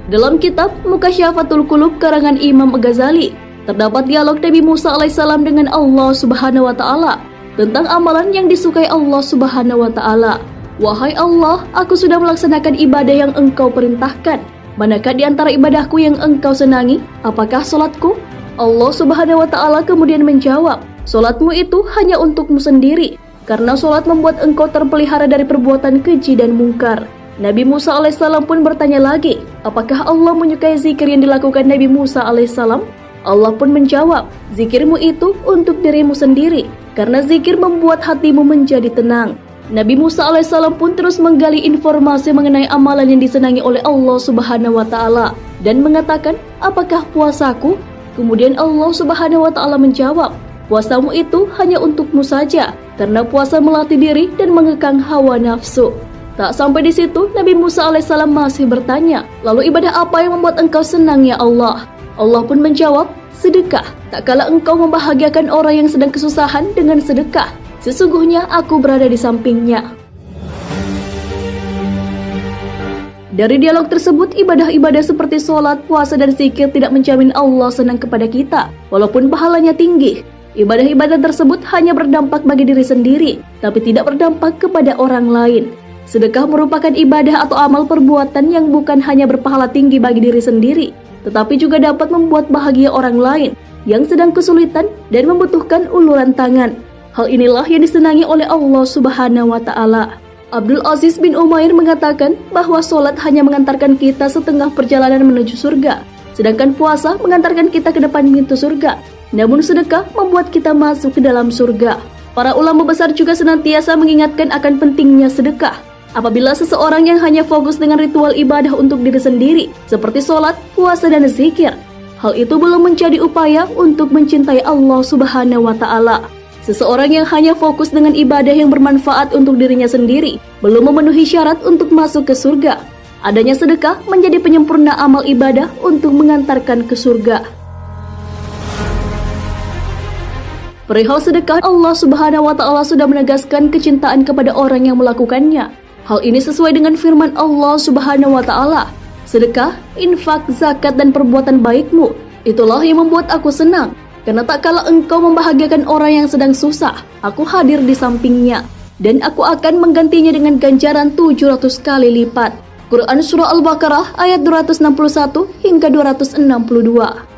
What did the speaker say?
Dalam kitab Mukasyafatul Qulub karangan Imam Ghazali, terdapat dialog Nabi Musa alaihissalam dengan Allah Subhanahu wa taala tentang amalan yang disukai Allah Subhanahu wa taala. Wahai Allah, aku sudah melaksanakan ibadah yang Engkau perintahkan. Manakah di antara ibadahku yang Engkau senangi? Apakah salatku? Allah Subhanahu wa taala kemudian menjawab, salatmu itu hanya untukmu sendiri, karena salat membuat engkau terpelihara dari perbuatan keji dan mungkar. Nabi Musa alaihissalam pun bertanya lagi, apakah Allah menyukai zikir yang dilakukan Nabi Musa alaihissalam? Allah pun menjawab, zikirmu itu untuk dirimu sendiri, karena zikir membuat hatimu menjadi tenang. Nabi Musa alaihissalam pun terus menggali informasi mengenai amalan yang disenangi oleh Allah Subhanahu wa taala dan mengatakan, apakah puasaku? Kemudian Allah Subhanahu wa taala menjawab, puasamu itu hanya untukmu saja, karena puasa melatih diri dan mengekang hawa nafsu. Tak sampai di situ, Nabi Musa alaihissalam masih bertanya, lalu ibadah apa yang membuat engkau senang ya Allah? Allah pun menjawab, sedekah. Tak kala engkau membahagiakan orang yang sedang kesusahan dengan sedekah, sesungguhnya aku berada di sampingnya. Dari dialog tersebut, ibadah-ibadah seperti sholat, puasa, dan zikir tidak menjamin Allah senang kepada kita, walaupun pahalanya tinggi. Ibadah-ibadah tersebut hanya berdampak bagi diri sendiri, tapi tidak berdampak kepada orang lain. Sedekah merupakan ibadah atau amal perbuatan yang bukan hanya berpahala tinggi bagi diri sendiri, tetapi juga dapat membuat bahagia orang lain yang sedang kesulitan dan membutuhkan uluran tangan. Hal inilah yang disenangi oleh Allah Subhanahu wa taala. Abdul Aziz bin Umair mengatakan bahwa sholat hanya mengantarkan kita setengah perjalanan menuju surga, sedangkan puasa mengantarkan kita ke depan pintu surga. Namun sedekah membuat kita masuk ke dalam surga. Para ulama besar juga senantiasa mengingatkan akan pentingnya sedekah. Apabila seseorang yang hanya fokus dengan ritual ibadah untuk diri sendiri, seperti sholat, puasa, dan zikir, hal itu belum menjadi upaya untuk mencintai Allah Subhanahu wa taala. Seseorang yang hanya fokus dengan ibadah yang bermanfaat untuk dirinya sendiri, belum memenuhi syarat untuk masuk ke surga. Adanya sedekah menjadi penyempurna amal ibadah untuk mengantarkan ke surga. Perihal sedekah, Allah Subhanahu wa taala sudah menegaskan kecintaan kepada orang yang melakukannya. Hal ini sesuai dengan firman Allah Subhanahu wa taala, sedekah, infak, zakat, dan perbuatan baikmu, itulah yang membuat aku senang, karena tak kala engkau membahagiakan orang yang sedang susah, aku hadir di sampingnya, dan aku akan menggantinya dengan ganjaran 700 kali lipat. Quran Surah Al-Baqarah ayat 261 hingga 262.